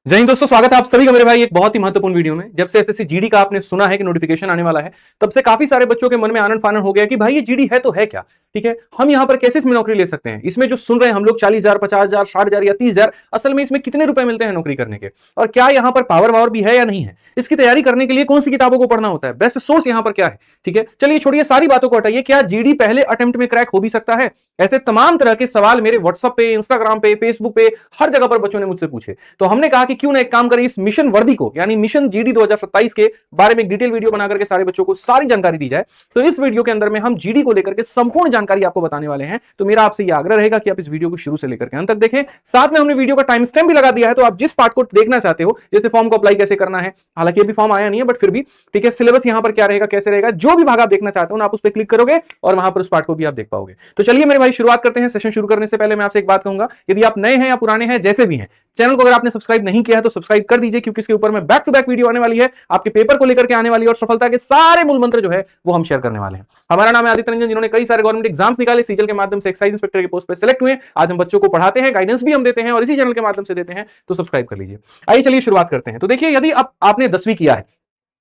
जय हिंद दोस्तों, स्वागत है आप सभी का मेरे भाई एक बहुत ही महत्वपूर्ण वीडियो में। जब से एसएससी जीडी का आपने सुना है कि नोटिफिकेशन आने वाला है, तब से काफी सारे बच्चों के मन में आनंद फानन हो गया कि भाई ये जीडी है तो है क्या। ठीक है, हम यहां पर कैसे इसमें नौकरी ले सकते हैं। इसमें जो सुन रहे हैं हम लोग 40,000, 50,000, 60,000 या 30,000, असल में इसमें कितने रुपए मिलते हैं नौकरी करने के, और क्या यहां पर पावर वावर भी है या नहीं है। इसकी तैयारी करने के लिए कौन सी किताबों को पढ़ना होता है, बेस्ट सोर्स यहां पर क्या है। ठीक है, चलिए छोड़िए सारी बातों को हटाइए। क्या जीडी पहले अटेम्प्ट में क्रैक हो भी सकता है? ऐसे तमाम तरह के सवाल मेरे व्हाट्सएप पे, इंस्टाग्राम पे, फेसबुक पे, हर जगह पर बच्चों ने मुझसे पूछे। तो हमने कहा कि क्यों ना एक काम करें, इस मिशन वर्दी को यानी मिशन जीडी 2027 के बारे में एक डिटेल वीडियो बना करके सारे बच्चों को सारी जानकारी दी जाए। तो इस वीडियो के अंदर में हम जीडी को लेकर के संपूर्ण जानकारी आपको बताने वाले हैं। तो मेरा आपसे यह आग्रह रहेगा कि आप इस वीडियो को शुरू से लेकर के अंत तक देखें। साथ में हमने वीडियो का टाइम स्टैम्प भी लगा दिया है, तो आप जिस पार्ट को देखना चाहते हो, जैसे फॉर्म को अप्लाई कैसे करना है, हालांकि अभी फॉर्म आया नहीं है बट फिर भी ठीक है, सिलेबस यहां पर क्या रहेगा, कैसे रहेगा, जो भी भाग आप देखना चाहते हो ना, आप उस पर क्लिक करोगे और वहां पर उस पार्ट को भी आप देख पाओगे। तो चलिए मेरे भाई शुरुआत करते हैं। सेशन शुरू करने से पहले मैं आपसे एक बात कहूंगा, यदि आप नए हैं या पुराने हैं, जैसे भी हैं, चैनल को अगर आपने सब्सक्राइब नहीं किया है तो सब्सक्राइब कर दीजिए, क्योंकि इसके ऊपर में बैक टू बैक वीडियो आने वाली है, आपके पेपर को लेकर के आने वाली है, और सफलता के सारे मूल मंत्र जो है वो हम शेयर करने वाले हैं। हमारा नाम है आदित्य रंजन, जिन्होंने कई सारे गवर्नमेंट एग्जाम्स निकाले, सीजल के माध्यम से एक्साइज इंस्पेक्टर के पोस्ट पर सिलेक्ट हुए। आज हम बच्चों को पढ़ाते हैं, गाइडेंस भी हम देते हैं और इसी चैनल के माध्यम से देते हैं, तो सब्सक्राइब कर लीजिए। आइए चलिए शुरुआत करते हैं। तो देखिए, यदि आपने 10वीं किया है,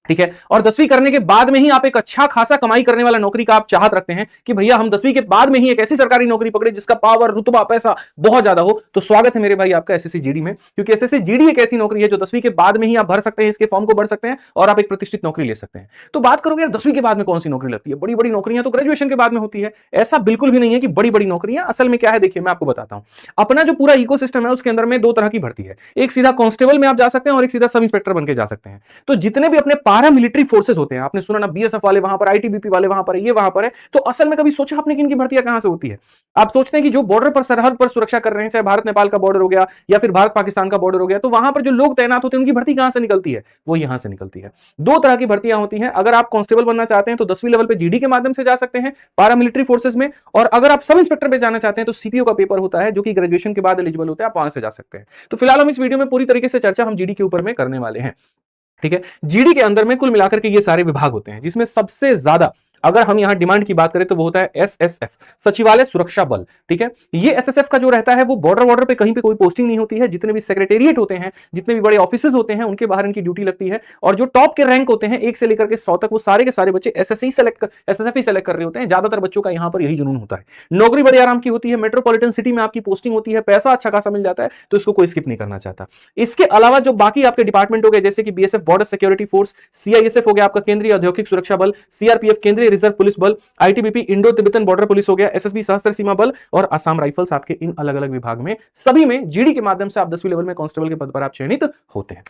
ठीक है, और 10वीं करने के बाद में ही आप एक अच्छा खासा कमाई करने वाला नौकरी का आप चाहत रखते हैं कि भैया हम 10वीं के बाद में ही एक ऐसी सरकारी नौकरी पकड़े जिसका पावर, रुतबा, पैसा बहुत ज्यादा हो, तो स्वागत है मेरे भाई आपका एसएससी जीडी में। क्योंकि एसएससी जीडी एक ऐसी नौकरी है जो 10वीं के बाद में ही आप भर सकते हैं, इसके फॉर्म को भर सकते हैं और आप एक प्रतिष्ठित नौकरी ले सकते हैं। तो बात करोगे यार 10वीं के बाद में कौन सी नौकरी लगती है, बड़ी बड़ी नौकरियां तो ग्रेजुएशन के बाद में होती है। ऐसा बिल्कुल भी नहीं है कि बड़ी बड़ी नौकरियां, असल में क्या है देखिए मैं आपको बताता हूं। अपना जो पूरा इकोसिस्टम है उसके अंदर में दो तरह की भर्ती है, एक सीधा कांस्टेबल में आप जा सकते हैं और एक सीधा सब इंस्पेक्टर बन के जा सकते हैं। तो जितने भी अपने पारा मिलिट्री फोर्सेस होते हैं, आपने सुना ना बीएसएफ वाले वहां पर, आईटीबीपी वाले वहां पर, ये वहां पर है, तो असल में कभी सोचा आपने कि इनकी भर्तियां कहां से होती है? आप सोचते हैं कि जो बॉर्डर पर, सरहद पर सुरक्षा कर रहे हैं, चाहे भारत नेपाल का बॉर्डर हो गया या फिर भारत पाकिस्तान का बॉर्डर हो गया, तो वहां पर जो लोग तैनात होते हैं उनकी भर्ती कहां से निकलती है? वो यहां से निकलती है। दो तरह की भर्तियां होती हैं। अगर आप कांस्टेबल बनना चाहते हैं तो 10वीं लेवल पे जीडी के माध्यम से जा सकते हैं पारा मिलिट्री फोर्सेस में, और अगर आप सब इंस्पेक्टर पे जाना चाहते हैं तो सीपीओ का पेपर होता है जो कि ग्रेजुएशन के बाद एलिजिबल होता है, आप वहां से जा सकते हैं। तो फिलहाल हम इस वीडियो में पूरी तरीके से चर्चा हम जीडी के ऊपर में करने वाले हैं। ठीक है, जीडी के अंदर में कुल मिलाकर के ये सारे विभाग होते हैं, जिसमें सबसे ज्यादा अगर हम यहां डिमांड की बात करें तो वो होता है एसएसएफ, सचिवालय सुरक्षा बल। ठीक है, ये एसएसएफ का जो रहता है वो बॉर्डर पे कहीं पे कोई पोस्टिंग नहीं होती है। जितने भी सेक्रेटेरिएट होते हैं, जितने भी बड़े ऑफिसेज होते हैं, उनके बाहर इनकी ड्यूटी लगती है, और जो टॉप के रैंक होते हैं 1 से लेकर के 100 तक, वो सारे के सारे बच्चे एसएसएफ ही सेलेक्ट कर रहे होते हैं। ज्यादातर बच्चों का यहां पर यही जुनून होता है। नौकरी बड़े आराम की होती है, मेट्रोपॉलिटन सिटी में आपकी पोस्टिंग होती है, पैसा अच्छा खासा मिल जाता है, तो इसको कोई स्किप नहीं करना चाहता। इसके अलावा जो बाकी आपके डिपार्टमेंट हो गए, जैसे कि BSF border security force, CISF हो गया आपका केंद्रीय औद्योगिक सुरक्षा बल, सीआरपीएफ केंद्रीय रिजर्व पुलिस बल, ITBP Indo Tibetan border police हो गया, एसएसबी सशस्त्र सीमा बल और असम राइफल्स, आपके इन अलग अलग विभाग में सभी में जीडी के माध्यम से आप 10वीं लेवल में कांस्टेबल के पद पर आप चयनित होते हैं।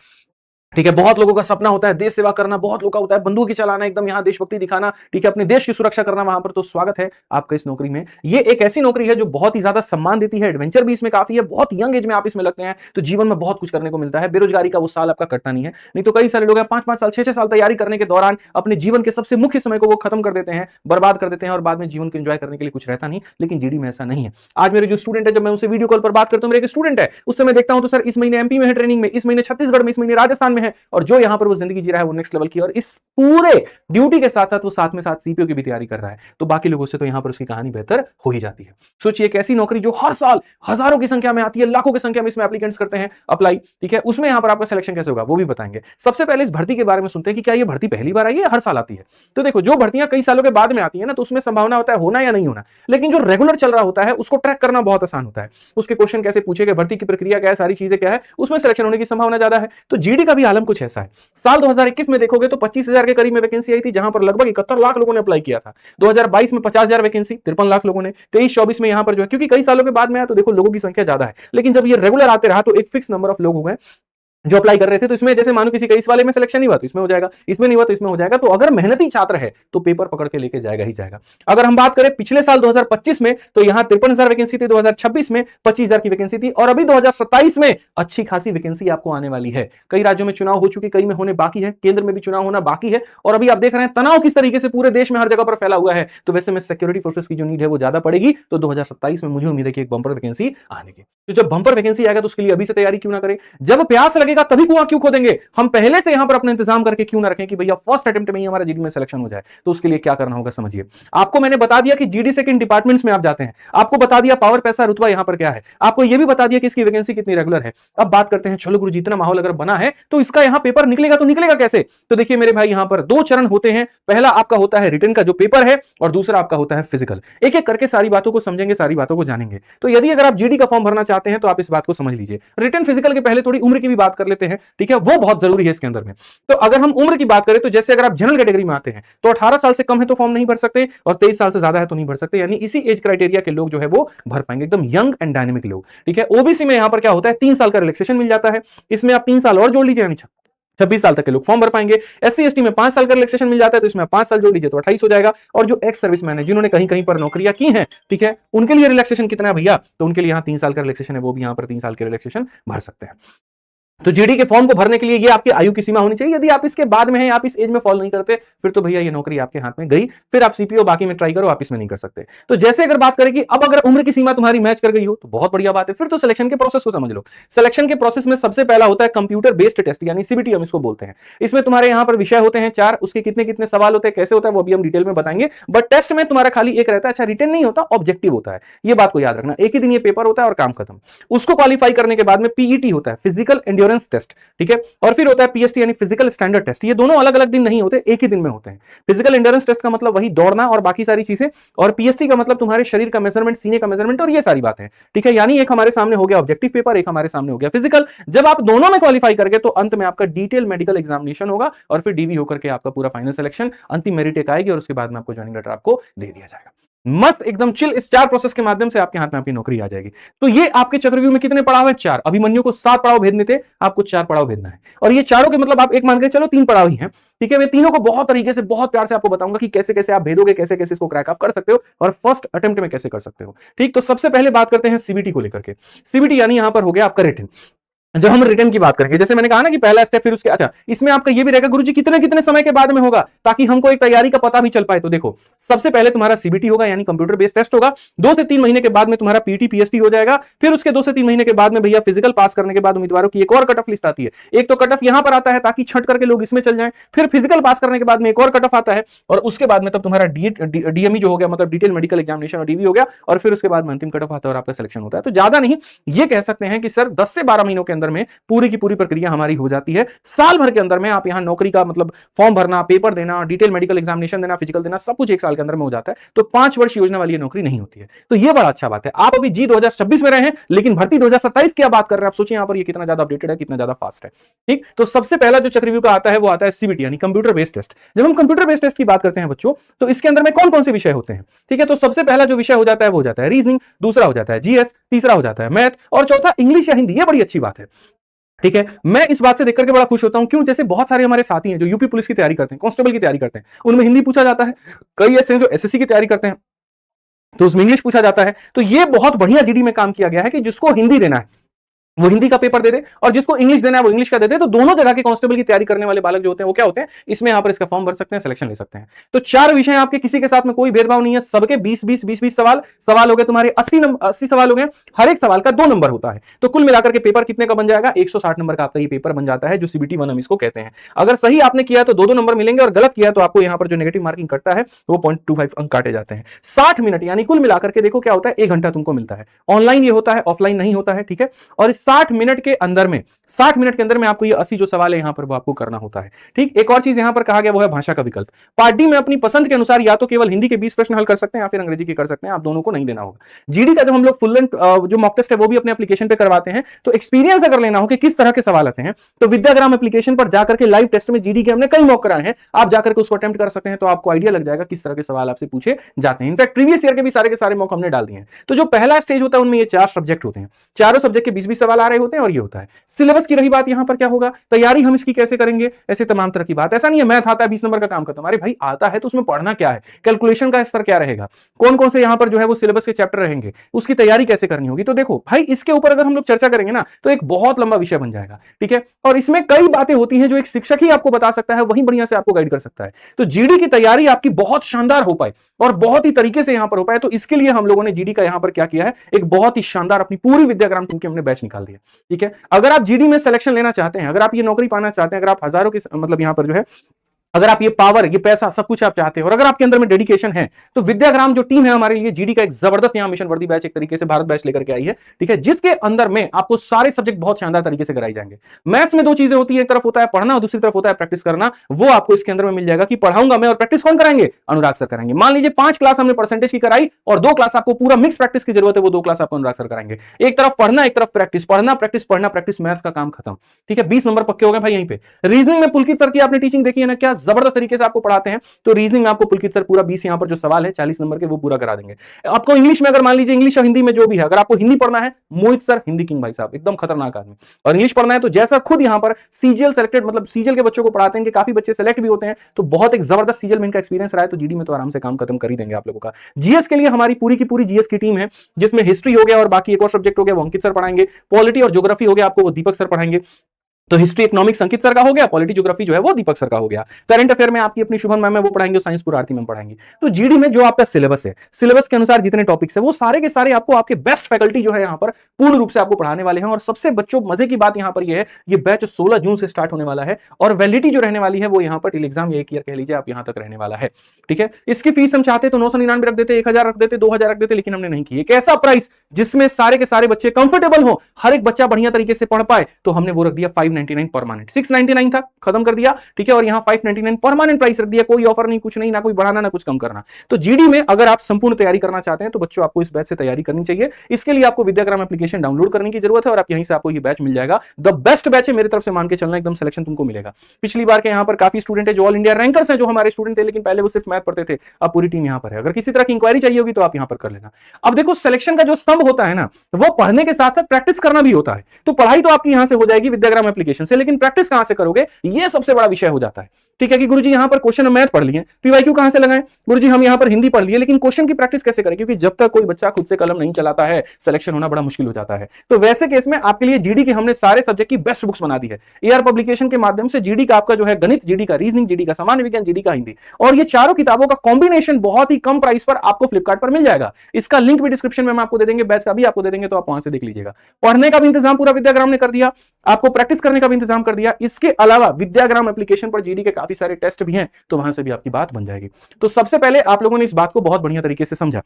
ठीक है, बहुत लोगों का सपना होता है देश सेवा करना, बहुत लोगों का होता है बंदूक चलाना, एकदम यहां देशभक्ति दिखाना, ठीक है, अपने देश की सुरक्षा करना वहां पर, तो स्वागत है आपका इस नौकरी में। ये एक ऐसी नौकरी है जो बहुत ही ज्यादा सम्मान देती है, एडवेंचर भी इसमें काफी है, बहुत यंग एज में आप इसमें लगते हैं तो जीवन में बहुत कुछ करने को मिलता है। बेरोजगारी का वो साल आपका कटता नहीं है, नहीं तो कई सारे लोग 5-5 साल 6-6 साल तैयारी करने के दौरान अपने जीवन के सबसे मुख्य समय को वो खत्म कर देते हैं, बर्बाद कर देते हैं, और बाद में जीवन को एंजॉय करने के लिए कुछ रहता नहीं। लेकिन जीडी में ऐसा नहीं है। आज मेरे जो स्टूडेंट है, जब मैं उनसे वीडियो कॉल पर बात करता हूं, मेरे एक स्टूडेंट है, उससे मैं देखता हूं तो सर इस महीने एमपी में है ट्रेनिंग में, इस महीने छत्तीसगढ़ में, इस महीने राजस्थान में है, और जो यहां पर वो जिंदगी जी रहा है वो नेक्स्ट लेवल की, और इस पूरे ड्यूटी के साथ साथ वो साथ में साथ सीपीओ की भी तैयारी कर रहा है। तो बाकी लोगों से तो यहां पर उसकी कहानी बेहतर हो ही जाती है। सोचिए एक ऐसी नौकरी जो हर साल हजारों की संख्या में आती है, लाखों की संख्या में इसमें एप्लीकेंट्स करते हैं अप्लाई, ठीक है, उसमें यहां पर आपका सिलेक्शन कैसे होगा वो भी बताएंगे। सबसे पहले इस भर्ती के बारे में सुनते हैं कि क्या ये भर्ती पहली बार आई है या हर साल आती है। तो देखो, जो भर्तियां कई सालों के बाद में आती है ना, तो उसमें संभावना होता है होना या नहीं होना, लेकिन जो रेगुलर चल रहा होता है उसको ट्रैक करना बहुत आसान होता है। उसके क्वेश्चन कैसे पूछे गए, भर्ती की प्रक्रिया क्या है, सारी चीजें क्या है, उसमें सिलेक्शन होने की संभावना ज्यादा है। तो जीडी का भी आलम कुछ ऐसा है। साल 2021 में देखोगे तो 25,000 के करीब में वैकेंसी आई थी, जहां पर लगभग 71 लाख लोगों ने अप्लाई किया था। 2022 में 50,000 वैकेंसी, 53 लाख लोगों ने। 23-24 में यहां पर जो है, क्योंकि कई सालों के बाद में आया तो देखो लोगों की संख्या ज्यादा है, लेकिन जब ये रेगुलर आते रहा तो एक फिक्स नंबर ऑफ लोग हो गए जो अप्लाई कर रहे थे। तो इसमें जैसे मानो किसी का इस वाले में सिलेक्शन नहीं हुआ तो इसमें हो जाएगा, इसमें नहीं हुआ तो इसमें हो जाएगा। तो अगर मेहनती छात्र है तो पेपर पकड़ के लेके जाएगा ही जाएगा। अगर हम बात करें पिछले साल 2025 में, तो यहां 53,000 वैकेंसी थी, 2026 में 25,000 की वैकेंसी थी, और अभी 2027 में अच्छी खासी वैकेंसी आपको आने वाली है। कई राज्यों में चुनाव हो चुके, कई में होने बाकी है, केंद्र में भी चुनाव होना बाकी है, और अभी आप देख रहे हैं तनाव किस तरीके से पूरे देश में हर जगह पर फैला हुआ है। तो वैसे में सिक्योरिटी फोर्सेस की जो नीड है वो ज्यादा पड़ेगी। तो 2027 में मुझे उम्मीद है कि एक बंपर वैकेंसी आने की। तो जब बंपर वैकेंसी आएगा तो उसके लिए अभी से तैयारी क्यों ना करें। जब प्यास लगेगा लगेगा तभी कुआं क्यों खोदेंगे? हम पहले से यहां पर अपना इंतजाम करके क्यों ना रखें कि भैया फर्स्ट अटेम्प्ट में ही हमारा जीडी में सिलेक्शन हो जाए। तो उसके लिए क्या करना होगा समझिए। आपको मैंने बता दिया कि जीडी से किन डिपार्टमेंट्स में आप जाते हैं, आपको बता दिया पावर पैसा रुतबा यहां पर क्या है, आपको यह भी बता दिया कि इसकी वैकेंसी कितनी रेगुलर है। अब बात करते हैं, चलो गुरुजी इतना माहौल अगर बना है तो इसका यहां पेपर निकलेगा, तो निकलेगा कैसे? तो देखिए मेरे भाई, यहां पर दो चरण होते हैं। पहला आपका होता है रिटन का जो पेपर है, और दूसरा आपका होता है फिजिकल। एक एक करके सारी बातों को समझेंगे, सारी बातों को जानेंगे। तो यदि अगर आप जीडी का फॉर्म भरना चाहते हैं तो आप इस बात को समझ लीजिए। रिटन फिजिकल के पहले थोड़ी उम्र की भी बात कर लेते हैं, ठीक है, वो बहुत जरूरी है इसके अंदर में। तो अगर हम उम्र की बात करें तो जैसे अगर आप जनरल कैटेगरी में आते हैं तो 18 साल से कम है तो फॉर्म नहीं भर सकते, और 23 साल से ज्यादा है तो नहीं भर सकते, यानी इसी एज क्राइटेरिया के लोग जो है वो भर पाएंगे, एकदम यंग एंड डायनेमिक लोग, ठीक है। ओबीसी में यहां पर क्या होता है, 3 साल का रिलैक्सेशन मिल जाता है, इसमें आप 3 साल और जोड़ लीजिए, यानी 26 साल तक के लोग फॉर्म भर पाएंगे। एससी एसटी में 5 साल का रिलैक्सेशन मिल जाता है, तो इसमें 5 साल जोड़ लीजिए तो 28 हो जाएगा। और जो एक्स सर्विसमैन है, जिन्होंने कहीं कहीं पर नौकरियां की हैं, ठीक है, उनके लिए रिलैक्सेशन कितना है भैया? तो उनके लिए यहां 3 साल का रिलैक्सेशन है, वो भी यहां पर 3 साल के रिलैक्सेशन भर सकते हैं। तो जीडी के फॉर्म को भरने के लिए ये आपकी आयु की सीमा होनी चाहिए। यदि आप इसके बाद में हैं, आप इस एज में फॉलो नहीं करते, फिर तो भैया ये नौकरी आपके हाथ में गई, फिर आप सीपीओ बाकी में ट्राई करो, आप इसमें नहीं कर सकते। तो जैसे अगर बात करें कि अब अगर उम्र की सीमा तुम्हारी मैच कर गई हो तो बहुत बढ़िया बात है, फिर तो सिलेक्शन के प्रोसेस को समझ लो। सिलेक्शन के प्रोसेस में सबसे पहला होता है कंप्यूटर बेस्ड टेस्ट, यानी सीबीटी हम इसको बोलते हैं। इसमें तुम्हारे यहां पर विषय होते हैं 4, उसके कितने कितने सवाल होते हैं, कैसे होता है वो भी हम डिटेल में बताएंगे। बट टेस्ट में तुम्हारा खाली एक रहता है, अच्छा रिटन नहीं होता, ऑब्जेक्टिव होता है, ये बात को याद रखना। एक ही दिन ये पेपर होता है और काम खत्म। उसको क्वालिफाई करने के बाद में पीईटी होता है, फिजिकल एंड्योरेंस टेस्ट, ठीक है, और फिर होता है पीएसटी यानी फिजिकल स्टैंडर्ड टेस्ट। ये दोनों अलग अलग दिन नहीं होते, एक ही दिन में होते हैं। फिजिकल एंड्योरेंस टेस्ट का मतलब वही दौड़ना और बाकी सारी चीजें, और पीएसटी का मतलब तुम्हारे शरीर का मेजरमेंट, सीने का मेजरमेंट और ये सारी बातें, ठीक है। यानी एक हमारे सामने हो गया ऑब्जेक्टिव पेपर, एक हमारे सामने हो गया फिजिकल। जब आप दोनों में क्वालिफाई करके तो अंत में आपका डिटेल मेडिकल एग्जामिनेशन होगा, और फिर डीवी होकर के आपका पूरा फाइनल सिलेक्शन, अंतिम मेरिट एक आएगी, और उसके बाद में आपको ज्वाइनिंग लेटर आपको दे दिया जाएगा। मस्त एकदम चिल, इस 4 प्रोसेस के माध्यम से आपके हाथ में आपकी नौकरी आ जाएगी। तो ये आपके चक्रव्यूह में कितने पड़ाव है? 4। अभिमन्यु को 7 पड़ाव भेजने थे, आपको 4 पड़ाव भेजना है। और ये चारों के मतलब आप एक मान के चलो 3 पड़ाव ही हैं, ठीक है। मैं तीनों को बहुत तरीके से, बहुत प्यार से आपको बताऊंगा कि कैसे कैसे आप भेदोगे, कैसे कैसे इसको क्रैक आप कर सकते हो, और फर्स्ट अटेम्प्ट में कैसे कर सकते हो, ठीक। तो सबसे पहले बात करते हैं सीबीटी को लेकर के। सीबीटी यानी यहां पर हो गया आपका रिटन। जब हम रिटर्न की बात करेंगे, जैसे मैंने कहा ना कि पहला स्टेप, फिर उसके, अच्छा इसमें आपका ये भी रहेगा गुरुजी कितने कितने समय के बाद में होगा, ताकि हमको एक तैयारी का पता भी चल पाए। तो देखो, सबसे पहले तुम्हारा सीबीटी होगा, यानी कंप्यूटर बेस्ड टेस्ट होगा। 2 से 3 महीने के बाद में तुम्हारा पीटी पीएसटी हो जाएगा। फिर उसके 2 से 3 महीने के बाद में भैया फिजिकल पास करने के बाद उम्मीदवारों की एक और कट ऑफ लिस्ट आती है। एक तो कट ऑफ यहां पर आता है ताकि छट करके लोग इसमें चल जाएं, फिर फिजिकल पास करने के बाद में एक और कट ऑफ आता है, और उसके बाद में तब तुम्हारा डीएमई जो हो गया, मतलब डिटेल मेडिकल एग्जामिनेशन और डीवी हो गया, और फिर उसके बाद में अंतिम कट ऑफ आता है और आपका सिलेक्शन होता है। तो ज्यादा नहीं, ये कह सकते हैं कि सर 10 से 12 महीनों के अंदर में पूरी की पूरी प्रक्रिया हमारी हो जाती है। साल भर के अंदर में आप यहां नौकरी का मतलब फॉर्म भरना, पेपर देना, डिटेल मेडिकल एग्जामिनेशन देना, फिजिकल देना, सब कुछ एक साल के अंदर में हो जाता है। तो 5 वर्ष योजना वाली नौकरी नहीं होती है। तो ये बड़ा अच्छा बात है। आप अभी जी 2026 में रहे हैं, लेकिन भर्ती 2027 की आप बात कर रहे हैं। आप सोचिए यहां पर ये कितना ज्यादा अपडेटेड है, कितना ज्यादा फास्ट है, ठीक। तो सबसे पहला जो चक्रव्यूह का आता है वो आता है सीबीटी यानी कंप्यूटर बेस्ड टेस्ट। जब हम कंप्यूटर बेस्ड टेस्ट की बात करते हैं बच्चों, तो इसके अंदर में कौन कौन से विषय होते हैं, ठीक है। तो सबसे पहला जो विषय हो जाता है वो हो जाता है रीजनिंग, दूसरा हो जाता है जीएस, तीसरा हो जाता है मैथ, और चौथा इंग्लिश या हिंदी। ये बड़ी अच्छी बात है, ठीक है। मैं इस बात से देखकर के बड़ा खुश होता हूं, क्यों? जैसे बहुत सारे हमारे साथी हैं जो यूपी पुलिस की तैयारी करते हैं, कांस्टेबल की तैयारी करते हैं, उनमें हिंदी पूछा जाता है। कई ऐसे हैं जो एसएससी की तैयारी करते हैं, तो उसमें इंग्लिश पूछा जाता है। तो ये बहुत बढ़िया जीडी में काम किया गया है कि जिसको हिंदी देना है वो हिंदी का पेपर दे दे, और जिसको इंग्लिश देना है वो इंग्लिश का दे दे। तो दोनों जगह के कांस्टेबल की तैयारी करने वाले बालक जो होते हैं वो क्या होते हैं, इसमें यहां पर इसका फॉर्म भर सकते हैं, सिलेक्शन ले सकते हैं। तो 4 विषय आपके, किसी के साथ में कोई भेदभाव नहीं है, सबके 20 सवाल हो गए तुम्हारे, 80 सवाल हो गए। हर एक सवाल का 2 नंबर होता है। तो कुल मिलाकर के पेपर कितने का बन जाएगा? 160 नंबर का आपका ये पेपर बन जाता है, जो सीबीटी 1 हम इसको कहते हैं। अगर सही आपने किया तो 2-2 नंबर मिलेंगे, और गलत किया तो आपको यहां पर जो नेगेटिव मार्किंग कटता है वो 0.25 अंक काटे जाते हैं। 60 मिनट यानी कुल मिलाकर के देखो क्या होता है, 1 घंटा तुमको मिलता है। ऑनलाइन ये होता है, ऑफलाइन नहीं होता है, ठीक है। और इस 60 मिनट के अंदर में 60 मिनट के अंदर में आपको ये 80 जो सवाल है यहां पर वो आपको करना होता है, ठीक। एक और चीज यहां पर कहा गया वो है भाषा का विकल्प। पार्ट डी में अपनी पसंद के अनुसार या तो केवल हिंदी के 20 प्रश्न हल कर सकते हैं या फिर अंग्रेजी के कर सकते हैं, आप दोनों को नहीं देना होगा। जीडी का जब हम लोग फुल लेंथ जो मॉक टेस्ट है वो भी अपने एप्लीकेशन पे करवाते हैं, तो एक्सपीरियंस अगर लेना हो कि किस तरह के सवाल आते हैं, तो विद्याग्राम एप्लीकेशन पर जाकर के लाइव टेस्ट में जीडी के हमने कई मॉक कराए हैं, आप जाकर के उसको अटेम्प्ट कर सकते हैं। तो आपको आइडिया लग जाएगा किस तरह के सवाल आपसे पूछे जाते हैं। इनफैक्ट प्रीवियस ईयर के सारे मॉक हमने डाल दिए हैं। तो जो पहला स्टेज होता है उनमें ये 4 सब्जेक्ट होते हैं, चारों सब्जेक्ट के 20-20 सवाल आ रहे होते हैं, और ये होता है। सिलेबस की रही बात, यहां पर क्या होगा, तैयारी हम इसकी कैसे करेंगे, ऐसे तमाम तरह की बात। ऐसा नहीं है मैथ आता है 20 नंबर का काम खत्म। अरे भाई आता है तो उसमें पढ़ना क्या है, कैलकुलेशन का स्तर क्या रहेगा, कौन कौन से यहां पर जो है वो सिलेबस के चैप्टर रहेंगे, उसकी तैयारी कैसे करनी होगी। तो देखो भाई, इसके ऊपर अगर हम लोग चर्चा करेंगे ना तो एक बहुत लंबा विषय बन जाएगा, ठीक है। और इसमें कई बातें होती हैं जो एक शिक्षक ही आपको बता सकता है, वहीं बढ़िया से आपको गाइड कर सकता है। तो जीडी की तैयारी आपकी बहुत शानदार हो पाए और बहुत ही तरीके से यहां पर हो पाए, तो इसके लिए हम लोगों ने जीडी का यहां पर क्या किया है, एक बहुत ही शानदार अपनी पूरी विद्याग्राम टीम की हमने बैच निकाल दिया, ठीक है। अगर आप जीडी जीडी में सिलेक्शन लेना चाहते हैं, अगर आप ये नौकरी पाना चाहते हैं, अगर आप हजारों की मतलब यहां पर जो है अगर आप ये पावर, ये पैसा, सब कुछ आप चाहते हो और अगर आपके अंदर में डेडिकेशन है, तो विद्याग्राम जो टीम है हमारे लिए जीडी का एक जबरदस्त यहां मिशन वर्दी बैच एक तरीके से भारत बैच लेकर के आई है, ठीक है, जिसके अंदर में आपको सारे सब्जेक्ट बहुत शानदार तरीके से कराई जाएंगे। मैथ्स में दो चीजें होती है, एक तरफ होता है पढ़ना और दूसरी तरफ होता है प्रैक्टिस करना। वो आपको इसके अंदर में मिल जाएगा कि पढ़ाऊंगा मैं और प्रैक्टिस कौन कराएंगे, अनुराग सर कराएंगे। मान लीजिए 5 क्लास हमने परसेंटेज की कराई और 2 क्लास आपको पूरा मिक्स प्रैक्टिस की जरूरत है, वो 2 क्लास आपको अनुराग सर कराएंगे। एक तरफ पढ़ना, एक तरफ प्रैक्टिस, पढ़ना प्रैक्टिस पढ़ना प्रैक्टिस, मैथ्स का काम खत्म, ठीक है, 20 नंबर पक्के हो गए भाई यहीं पे। रीजनिंग में पुलकित सर की आपने टीचिंग देखी है ना, क्या जबरदस्त तरीके से आपको पढ़ाते हैं। तो रीजनिंग में आपको पुलकित सर पूरा 20 यहां पर जो सवाल है 40 नंबर के वो पूरा करा देंगे। आपको इंग्लिश में अगर मान लीजिए इंग्लिश और हिंदी में जो भी है, अगर आपको हिंदी पढ़ना है, मोहित सर हिंदी किंग भाई साहब एकदम खतरनाक आदमी। और इंग्लिश पढ़ना है तो जैसा खुद यहां पर सीजीएल सेलेक्टेड मतलब सीजीएल के बच्चों को पढ़ाते हैं कि काफी बच्चे सेलेक्ट भी होते हैं, तो बहुत एक जबरदस्त सीजीएल में इनका एक्सपीरियंस रहा है, तो जीडी में तो आराम से काम खत्म कर ही देंगे आप लोगों का। जीएस के लिए हमारी पूरी की पूरी जीएस की टीम है, जिसमें हिस्ट्री हो गया और बाकी एक और सब्जेक्ट हो गया वो अंकित सर पढ़ाएंगे, पॉलिटी और ज्योग्राफी हो गया आपको वो दीपक सर पढ़ाएंगे। तो हिस्ट्री इकोनॉमिक्स अंकित सर का हो गया, पॉलिटी ज्योग्राफी जो है वो दीपक सर का हो गया। करंट अफेयर में आपकी अपनी शुभम मैम है वो पढ़ाएंगे, साइंस पूरा आरती मैम पढ़ाएंगे। तो जीडी में जो आपका सिलेबस है, सिलेबस के अनुसार जितने टॉपिक्स है वो सारे के सारे आपको आपके बेस्ट फैकल्टी जो है यहाँ पर पूर्ण रूप से आपको पढ़ाने वाले हैं। और सबसे बच्चों मजे की बात यहाँ पर ये है, ये बैच 16 जून से स्टार्ट होने वाला है और वैलिडिटी जो रहने वाली है वो यहाँ पर टिल एग्जाम एक ईयर कह लीजिए आप यहाँ तक रहने वाला है, ठीक है। इसकी फीस हम चाहते तो 999 रख देते, 1000 रख देते, 2000 रख देते, लेकिन हमने नहीं की। एक ऐसा प्राइस जिसमें सारे के सारे बच्चे कंफर्टेबल हो, हर एक बच्चा बढ़िया तरीके से पढ़ पाए, तो हमने वो रख दिया 599 परमानेंट। 699 था, खत्म कर दिया, ठीक है, और यहां 599 परमानेंट प्राइस रख दिया। कोई ऑफर नहीं, कुछ नहीं, ना कोई बढ़ाना ना कुछ कम करना। तो जीडी में अगर आप संपूर्ण तैयारी करना चाहते हैं तो बच्चों आपको इस बैच से तैयारी करनी चाहिए। इसके लिए आपको विद्याग्राम एप्लीकेशन डाउनलोड करने की जरूरत है और आप यहीं से आपको ये बैच मिल जाएगा। द बेस्ट बैच है मेरी तरफ से, मान के चलना, एकदम सिलेक्शन तुमको मिलेगा। पिछली बार के यहां पर काफी स्टूडेंट है जो ऑल इंडिया रैंकर्स हैं, जो हमारे स्टूडेंट थे, लेकिन पहले वो सिर्फ मैथ पढ़ते थे, अब पूरी टीम यहां पर है। अगर किसी तरह की इंक्वायरी चाहिए होगी तो आप यहां पर कर लेना। अब देखो सिलेक्शन का जो स्तंभ होता है ना, वो पढ़ने के साथ साथ प्रैक्टिस करना भी होता है। तो पढ़ाई तो आपकी यहां से हो जाएगी विद्याग्राम एप्लीकेशन से, लेकिन प्रैक्टिस कहां से करोगे, ये सबसे बड़ा विषय हो जाता है, ठीक है। कि गुरुजी यहां पर क्वेश्चन हम मैथ पढ़ लिए, पीवाईक्यू कहां से लगाएं, गुरुजी हम यहां पर हिंदी पढ़ लिए, लेकिन क्वेश्चन की प्रैक्टिस कैसे करें, क्योंकि जब तक कोई बच्चा खुद से कलम नहीं चलाता है सिलेक्शन होना बड़ा मुश्किल हो जाता है। तो वैसे केस में आपके लिए जीडी की हमने सारे सब्जेक्ट की बेस्ट बुक्स बना दी है। एआर पब्लिकेशन के माध्यम से जीडी का आपका जो है गणित, जीडी का रीजनिंग, जीडी का सामान्य विज्ञान, जीडी का हिंदी, और ये चारों किताबों का कॉम्बिनेशन बहुत ही कम प्राइस पर आपको फ्लिपकार्ट पर मिल जाएगा। इसका लिंक भी डिस्क्रिप्शन में हम आपको दे देंगे, बैच का भी आपको दे देंगे, तो आप वहां से देख लीजिएगा। पढ़ने का भी इंतजाम पूरा विद्याग्राम ने कर दिया, आपको प्रैक्टिस करने का भी इंतजाम कर दिया। इसके अलावा विद्याग्राम एप्लीकेशन पर जीडी के काफी सारे टेस्ट भी हैं, तो वहां से भी आपकी बात बन जाएगी। तो सबसे पहले आप लोगों ने इस बात को बहुत बढ़िया तरीके से समझा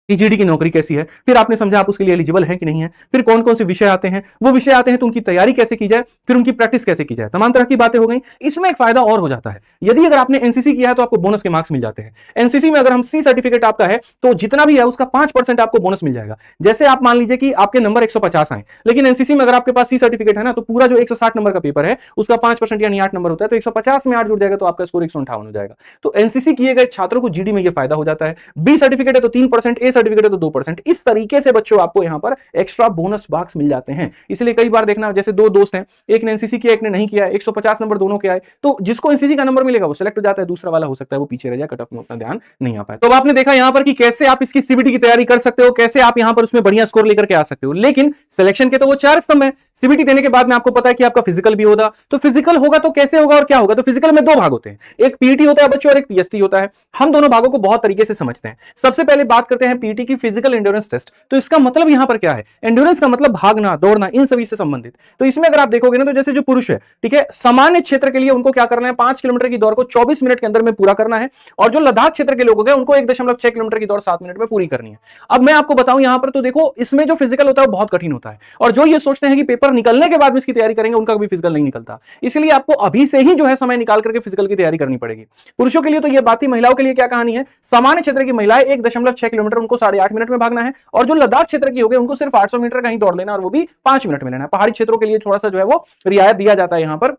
कि जीडी की नौकरी कैसी है, फिर आपने समझा आप उसके लिए एलिजिबल है कि नहीं है, फिर कौन कौन से विषय आते हैं, वो विषय आते हैं तो उनकी तैयारी कैसे की जाए, फिर उनकी प्रैक्टिस कैसे की जाए, तमाम तरह की बातें हो गई। इसमें एक फायदा और हो जाता है, यदि अगर आपने एनसीसी किया है तो आपको बोनस के मार्क्स मिल जाते हैं। एनसीसी में अगर हम सी सर्टिफिकेट आपका है तो जितना भी है उसका 5% आपको बोनस मिल जाएगा। जैसे आप मान लीजिए कि आपके नंबर 150 आए, लेकिन एनसीसी में अगर आपके पास सी सर्टिफिकेट है ना, तो पूरा जो 160 नंबर का पेपर है उसका 5% यानी 8 नंबर होता है, तो 150 में 8 जुड़ जाएगा तो आपका स्कोर 158 हो जाएगा। तो एनसीसी किए गए छात्रों को जीडी में यह फायदा हो जाता है। बी सर्टिफिकेट है तो 3%, ए सर्टिफिकेट है तो 2%। इस तरीके से बच्चों आपको यहां पर एक्स्ट्रा बोनस मार्क्स मिल जाते हैं। इसलिए कई बार देखना, जैसे दो दोस्त हैं, एक ने एनसीसी किया एक ने नहीं किया, 150 नंबर दोनों के आए, तो जिसको एनसीसी का नंबर मिलेगा वो सिलेक्ट हो जाता है, दूसरा वाला हो सकता है वो पीछे रह जाए, कट ऑफ में उतना ध्यान नहीं आ पाए। तो आपने देखा यहां पर कि कैसे आप इसकी सीबीटी की तैयारी कर सकते हो, कैसे आप यहां पर उसमें बढ़िया स्कोर लेकर के आ सकते हो। लेकिन सिलेक्शन के तो वो 4 स्तंभ है। सीबीटी देने के बाद में आपको पता है कि आपका फिजिकल भी होगा, तो फिजिकल होगा तो कैसे होगा और क्या होगा। तो फिजिकल में 2 भाग होते हैं, एक पीटी होता है बच्चों और एक पीएसटी होता है। हम दोनों भागों को बहुत तरीके से समझते हैं। सबसे पहले बात करते हैं पीटी की, फिजिकल एंड्योरेंस टेस्ट। तो इसका मतलब यहां पर क्या है, एंड्योरेंस का मतलब भागना, दौड़ना, इन सभी से संबंधित। तो इसमें अगर आप देखोगे ना, तो जैसे जो पुरुष है, ठीक है, सामान्य क्षेत्र के लिए उनको क्या करना है, 5 किलोमीटर की दौड़ को 24 मिनट के अंदर में पूरा करना है, और जो लद्दाख क्षेत्र के लोग हो गए उनको 1.6 किलोमीटर की दौड़ 7 मिनट में पूरी करनी है। अब मैं आपको बताऊं यहां पर, तो देखो इसमें जो फिजिकल होता है वो बहुत कठिन होता है, और जो ये सोचते हैं कि पेपर निकलने के बाद में इसकी तैयारी करेंगे, उनका भी फिजिकल नहीं निकलता। इसलिए आपको अभी से ही जो है समय निकाल करके फिजिकल की तैयारी करनी पड़ेगी। पुरुषों के लिए तो ये बात ही, महिलाओं के लिए क्या कहानी है, सामान्य क्षेत्र की महिलाएं 1.6 किलोमीटर उनको 8.5 मिनट में भागना है, और जो लद्दाख क्षेत्र की हो गए उनको सिर्फ 800 मीटर का ही दौड़ लेना, और वो भी 5 मिनट में लेना है। पहाड़ी क्षेत्रों के लिए थोड़ा सा जो है वो रियायत दिया जाता है यहां पर,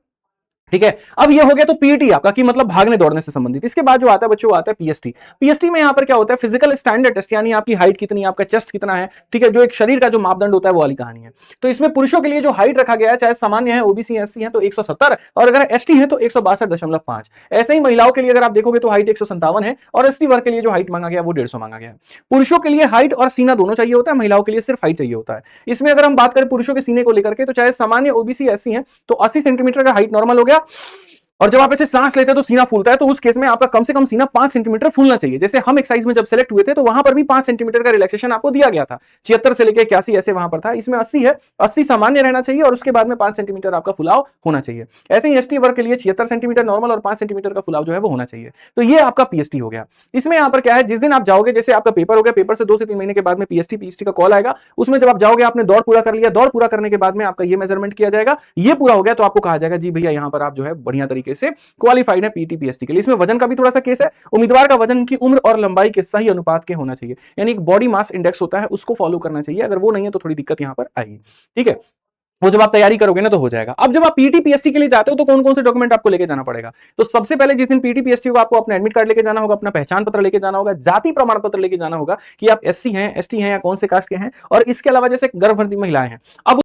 ठीक है। अब ये हो गया तो पीटी आपका, कि मतलब भागने दौड़ने से संबंधित। इसके बाद जो आता है बच्चों, आता है पीएसटी। पीएसटी में यहां पर क्या होता है, फिजिकल स्टैंडर्ड टेस्ट, यानी आपकी हाइट कितनी, आपका चेस्ट कितना है, ठीक है, जो एक शरीर का जो मापदंड होता है वो वाली कहानी है। तो इसमें पुरुषों के लिए जो हाइट रखा गया है, चाहे सामान्य है, ओबीसी एससी है तो 170, और अगर एसटी है तो 162.5। ऐसे ही महिलाओं के लिए अगर आप देखोगे तो हाइट 157 है, और एसटी वर्ग के लिए जो हाइट मांगा गया वो 150 मांगा गया। पुरुषों के लिए हाइट और सीना दोनों चाहिए होता है, महिलाओं के लिए सिर्फ हाइट चाहिए होता है। इसमें अगर हम बात करें पुरुषों के सीने को लेकर के, तो चाहे सामान्य ओबीसी एससी है तो 80 सेंटीमीटर का हाइट नॉर्मल हो गया, और जब आप ऐसे सांस लेते हैं तो सीना फूलता है, तो उस केस में आपका कम से कम सीना 5 सेंटीमीटर फूलना चाहिए। जैसे हम एक्सरसाइज में जब सेलेक्ट हुए थे तो वहां पर भी 5 सेंटीमीटर का रिलैक्सेशन आपको दिया गया था, 76 से लेकर 81 ऐसे वहां पर था, इसमें 80 है, 80 सामान्य रहना चाहिए और उसके बाद में 5 सेंटीमीटर आपका फुलाव होना चाहिए। ऐसे ही एसटी वर्ग के लिए 76 सेंटीमीटर नॉर्मल और 5 सेंटीमीटर का फुलाव जो है वो होना चाहिए। तो ये आपका पीएसटी हो गया। इसमें यहाँ पर क्या है, जिस दिन आप जाओगे, जैसे आपका पेपर हो गया, पेपर से 2 से 3 महीने के बाद में पीएसटी का कॉल आएगा, उसमें जब आप जाओगे, आपने दौड़ पूरा कर लिया, दौड़ पूरा करने के बाद में आपका ये मेजरमेंट किया जाएगा, ये पूरा हो गया तो आपको कहा जाएगा जी भैया यहाँ पर आप जो है बढ़िया तरीके से क्वालिफाइड है पीटी पीएसटी के लिए। इसमें वजन का भी थोड़ा सा केस है, उम्मीदवार का वजन की उम्र और लंबाई के सही अनुपात के होना चाहिए, यानी एक बॉडी मास इंडेक्स होता है उसको फॉलो करना चाहिए, अगर वो नहीं है तो थोड़ी दिक्कत यहां पर आएगी। ठीक है, वो जब आप तैयारी करोगे ना तो हो जाएगा। अब जब आप पीटी पीएसटी के लिए जाते हो तो कौन कौन से डॉक्यूमेंट आपको लेके जाना पड़ेगा? तो सबसे पहले जिस दिन पीटी पीएसटी होगा आपको अपना एडमिट कार्ड लेके जाना होगा, अपना पहचान पत्र लेके जाना होगा, जाति प्रमाण पत्र लेके जाना होगा कि आप एससी हैं, एसटी हैं या कौन से कास्ट के हैं, और इसके अलावा जैसे गर्भवती महिलाएं हैं। अब